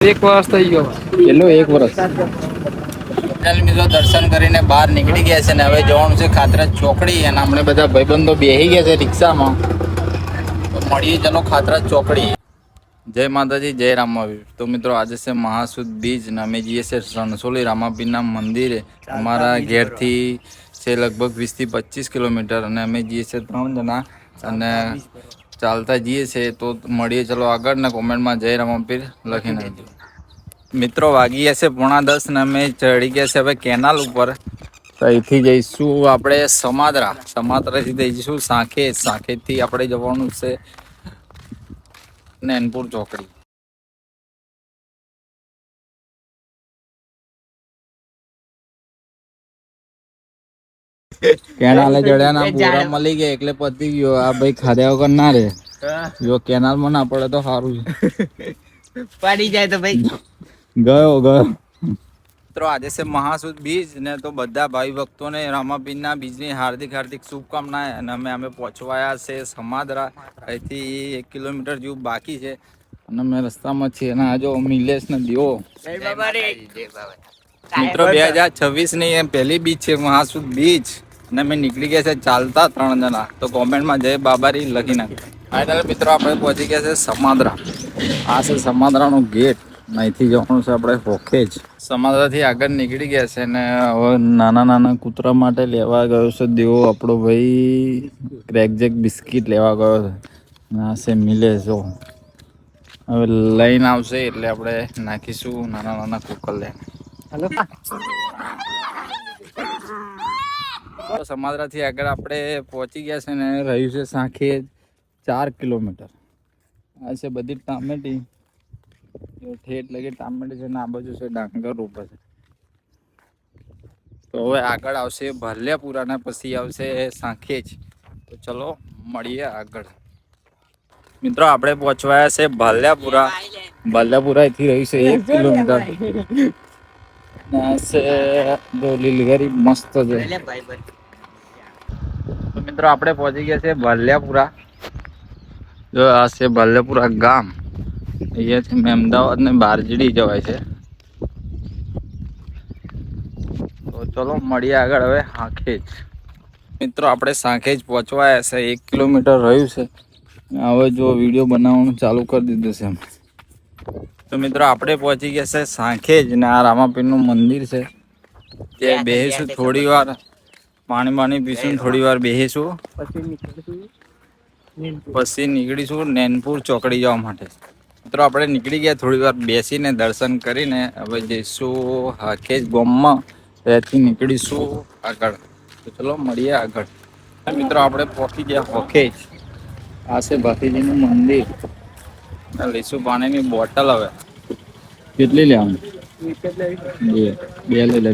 એક વર્ષ થઈ ગયો. કેટલો? એક વર્ષ. મિત્રો દર્શન કરીને બહાર નીકળી ગયા છે ને હવે જવાનું છે ખાતરા ચોકડી અને આપણે બધા ભાઈબંધો બેસી ગયા છે રિક્ષામાં. તો મળીએ ચલો ખાતરા ચોકડી. જય માતાજી, જય રામાવીર. તો મિત્રો આજે છે મહાસુદ બીજ ને અમે જઈએ છીએ રણછોડી રામાપીરના મંદિરે. અમારા ઘેરથી છે લગભગ 20 થી 25 કિલોમીટર અને અમે જઈએ છીએ 3 જણા અને ચાલતા જઈએ છીએ. તો મળીએ ચલો આગળ ને કોમેન્ટમાં જય રામાપીર લખી નાખજો. મિત્રો વાગી ગયા છે 9:30 ને અમે ચડી ગયા છે હવે કેનાલ ઉપર. તો અહીંથી જઈશું આપણે સમાદરાથી જઈશું સાંખેજથી આપણે જવાનું છે નૈનપુર ચોકડી. કેનાલે ચડ્યા ના પૂરા મળી ગયા એટલે પતી ગયો. આ ભાઈ ખાધા વગર ના રે. જો કેનાલ માં ના પડે તો સારું છે. પડી જાય તો ભાઈ ગયો. મિત્રો આજે છે મહાસુદ બીજ ને તો બધા ભાઈ ભક્તોને રામાપીરના બીજની હાર્દિક શુભકામના. અને અમે પહોંચવાયા છે સમાદરા. અહીંથી 1 કિલોમીટર જેવું બાકી છે અને અમે રસ્તામાં છીએ. અને આ જો મિલેશ ને દીવો. મિત્રો 2026 ની પહેલી બીજ છે મહાસુદ બીજ અને અમે નીકળી ગયા છે ચાલતા 3 જણા. તો કોમેન્ટમાં જય બાબારી લખી નાખે. ફાઇનલ મિત્રો આપણે પહોંચી ગયા છે સમાદરા. આ છે સમાદરાનો ગેટ. અહીંથી જવાનું છે આપણે હોખેજ. સમાદરાથી આગળ નીકળી ગયા છે ને હવે નાના કૂતરા માટે લેવા ગયો છે દેવો આપણો ભાઈ. ક્રેકજેક બિસ્કિટ લેવા ગયો છે. આ છે મિલે જો હવે લઈને આવશે એટલે આપણે નાખીશું નાના કુકર લે. સમાદરાથી આગળ આપણે પહોંચી ગયા છે ને રહ્યું છે સાંખેજ 4 કિલોમીટર. આ છે બધી ટામેટી ઠેઠ લગી ટામેટી છે ને આ બાજુ છે ડાંગર ઉપર છે. તો હવે આગળ આવશે ભલ્યાપુરા ને પછી આવશે સાંખેજ. તો ચલો મળીએ આગળ. મિત્રો આપણે પહોંચવાયા છે ભાલ્યાપુરા થી રહ્યું છે 1 કિલોમીટર. લીલગરી મસ્ત છે. તો મિત્રો આપણે પહોંચી ગયા છે ભાલ્યાપુરા. જો આ છે ભાલ્યાપુરા ગામ. અહીંયાથી અમદાવાદ ને બારજડી જવાય છે. તો ચલો મળીએ આગળ હવે સાંખેજ. મિત્રો આપણે સાંખેજ પહોંચવાયા છે 1 કિલોમીટર રહ્યું છે. હવે જો વિડીયો બનાવવાનું ચાલુ કરી દીધું છે. તો મિત્રો આપણે પહોંચી ગયા છે સાંખેજ ને આ રામાપીરનું મંદિર છે. ત્યાં બેસીશું થોડી વાર, પાણી પીશું, થોડી વાર બેસીશું, પછી નીકળીશું નૈનપુર ચોકડી જવા માટે. મિત્રો આપણે નીકળી ગયા, થોડી વાર બેસીને દર્શન કરીને હવે જઈશું હાખેજ ગામમાં. ત્યાંથી નીકળીશું આગળ. તો ચલો મળીએ આગળ. મિત્રો આપણે પહોંચી ગયા હોખેજ. આ છે ભાતીજીનું મંદિર. લઈશું પાણીની બોટલ. હવે કેટલી લેવાની? બે લઈ લે.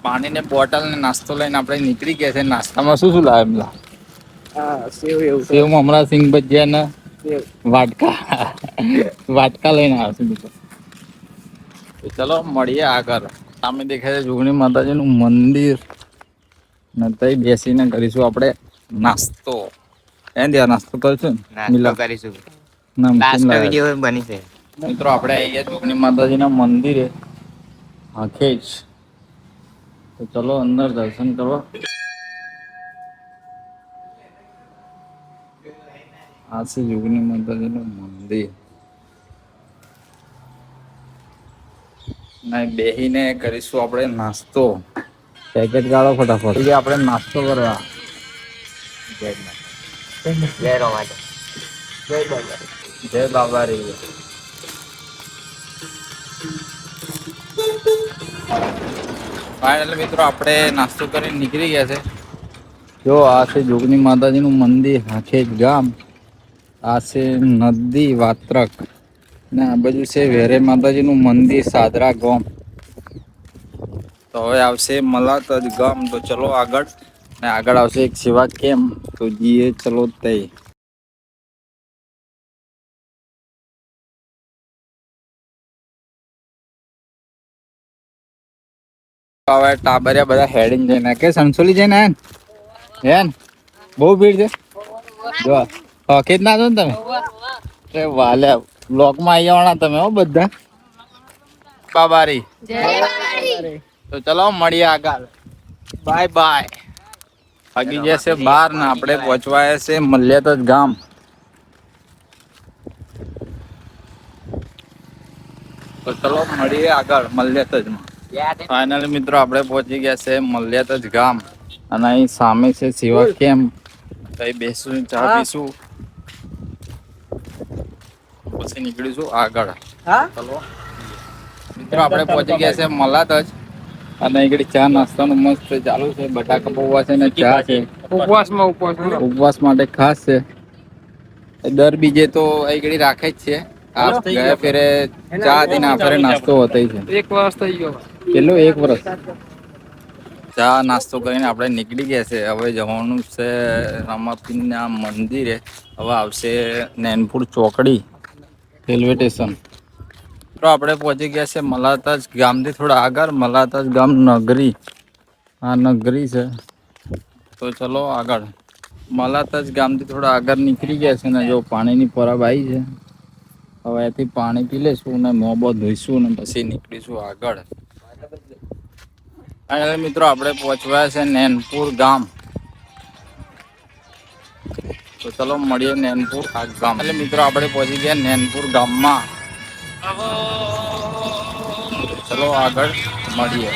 પાણી ને બોટલ ને નાસ્તો લઈને આપણે નીકળી ગયા છે. નાસ્તામાં શું લાવે? સેવ મમરા, સિંગ ભજીયા ને વાટકા લઈને આવશે. તો ચલો મળીએ આગળ. સામે દેખાય છે જોગણી માતાજીનું મંદિર ને ત્યાં બેસીને કરીશું આપણે નાસ્તો. નાસ્તો કરીશું ને. મિત્રો આપણે અહીંયા જોગણી માતાજીના મંદિરે હાખેજ. તો ચલો અંદર દર્શન કરવા. આ છે જોગણી માતાજીનું મંદિર. બેહીને કરીશું આપણે નાસ્તો. પેકેટ ગાળો ફટાફટ. આપણે નાસ્તો કરવા. જય બાબારી. ફાઇનલ મિત્રો આપણે નાસ્તો કરીને નીકળી ગયા છે. જો આ છે જોગણી માતાજીનું મંદિર હાખેજ ગામ. આ છે નદી વાત્રક ને આ બાજુ છે વેરે માતાજીનું મંદિર સાદરા ગામ. તો હવે આવશે મલાતજ ગામ. તો ચલો આગળ. ને આગળ આવશે એક સેવા કેમ્પ. તો જીએ ચલો તઈ. હવે ટાબરિયા બધા હેડીને જઈને કે સંસોલી જઈને હે બહુ ભીડ છે. જો ઓકે જ ના છો ને તમે અરે વાલે બ્લોક માં આવી જવાના તમે હો બધા બાબારી તો ચલો મળીએ આગળ બાય બાય બાકી જશે બાર ને આપણે પહોંચવાયા છે મલ્યાત જ ગામ તો ચલો મળીએ આગળ મલ્યાત જ માં ફાઇનલી મિત્રો આપણે પહોંચી ગયા છે મલ્યાત જ ગામ અને અહીં સામે છે સેવા કેમ્પ કઈ બેસું ચા પીશું પછી નીકળીશું આગળ ચલો મિત્રો આપણે પહોંચી ગયા છે મલાત જ અને આગળ ચા નાસ્તાનું મસ્ત ચાલુ છે બટાકા પૌવા છે ને ચા છે ઉપવાસ માટે ખાસ છે દર બીજે તો આગળ રાખે જ છે આ ગયા ફેરે ચા હતી ને આ ફેરે નાસ્તો હતો છે 1 વર્ષ થઈ ગયો કેટલો 1 વર્ષ ચા નાસ્તો કરીને આપણે નીકળી ગયા છે હવે જવાનું છે રામાપીરના મંદિરે હવે આવશે નૈનપુર ચોકડી રેલવે સ્ટેશન તો આપણે પહોંચી ગયા છે મલાતાજ ગામથી થોડા આગળ મલાતાજ ગામ નગરી આ નગરી છે તો ચલો આગળ મલાતાજ ગામથી થોડા આગળ નીકળી ગયા છે ને જો પાણીની પરબ આવી છે હવે એથી પાણી પી લેશું ને મોં બો ધોઈશું ને પછી નીકળીશું આગળ અને મિત્રો આપણે પહોંચવાયા છે નૈનપુર ગામ તો ચલો મળીએ નૈનપુર આ ગામ એટલે મિત્રો આપણે પહોંચી ગયા નૈનપુર ગામમાં ચલો આગળ મળીએ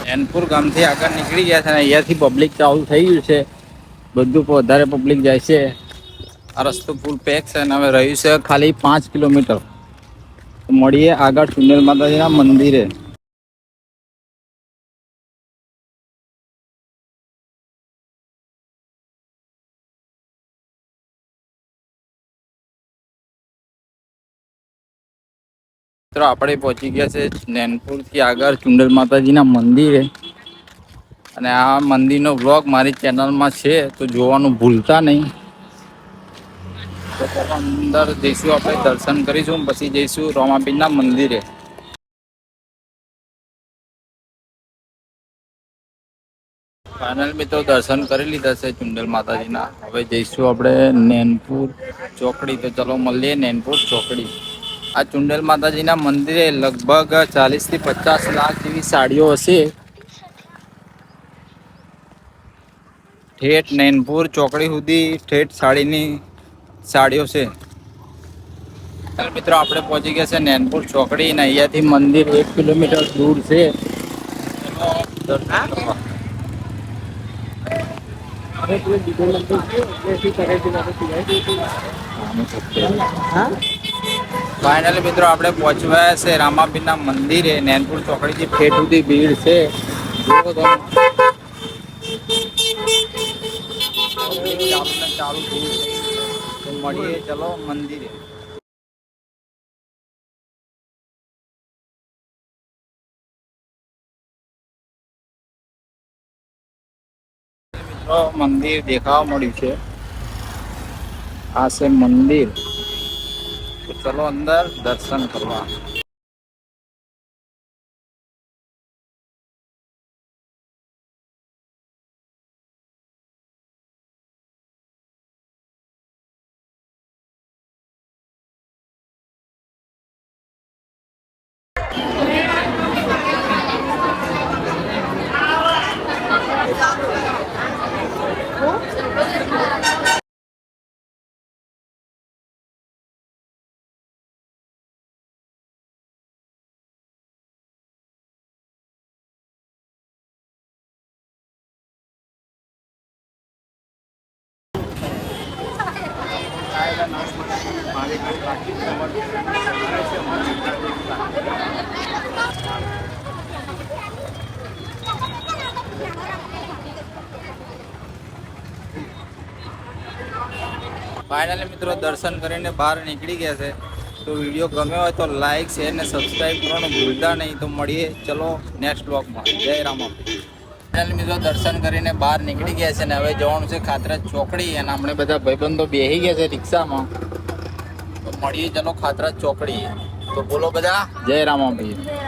નૈનપુર ગામથી આગળ નીકળી ગયા છે અને અહીંયાથી પબ્લિક ચાલુ થઈ ગયું છે બધું વધારે પબ્લિક જાય છે આ રસ્તો ફૂલ પેક છે અને હવે રહ્યું છે ખાલી 5 કિલોમીટર મળીએ આગળ સુંદર માતાજીના મંદિરે આપણે પહોંચી ગયા છે નૈનપુર થી આગળ ચુંડલ માતાજીના મંદિરે અને આ મંદિરનો વ્લોગ મારી ચેનલમાં છે તો જોવાનું ભૂલતા નહીં તો અંદર જઈશું આપણે દર્શન કરીશું પછી જઈશું રામાપીરના મંદિરે ફાઇનલ મિત્રો દર્શન કરી લીધા છે ચુંડલ માતાજીના હવે જઈશું આપણે નૈનપુર ચોકડી તો ચલો મળીએ નૈનપુર ચોકડી આ ચુંડલ માતાજીના મંદિરે લગભગ 40 થી 50 લાખ જેવી સાડીઓ હશે ઠેઠ નૈનપુર ચોકડી સુધી ઠેઠ સાડીઓ છે મિત્રો આપણે પહોંચી ગયા છે નૈનપુર ચોકડી ને અહીંયાથી મંદિર 1 કિલોમીટર દૂર છે ફાઇનલી મિત્રો આપણે પહોંચવાયા છે રામાપીરના મંદિરે નૈનપુર ચોકડીથી ઠેઠ સુધી ભીડ છે જુઓ તો ચાલુ તો મળીએ ચલો મંદિરે મિત્રો મંદિર દેખાવા મળ્યું છે આ છે મંદિર તો ચલો અંદર દર્શન કરવા ફાઇનલી મિત્રો દર્શન કરીને બહાર નીકળી ગયા છે તો વિડીયો ગમ્યો હોય તો લાઈક શેર ને સબસ્ક્રાઈબ કરવાનું ભૂલતા નહીં તો મળીએ ચલો નેક્સ્ટ બ્લોગમાં જય રામાપીર ફાઇનલી મિત્રો દર્શન કરીને બહાર નીકળી ગયા છે ને હવે જવાનું છે ખાતરા ચોકડી અને આપણે બધા ભાઈબંધો બેસી ગયા છે રિક્ષામાં તો મળીએ ચલો ખાતરા ચોકડી તો બોલો બધા જય રામાપીર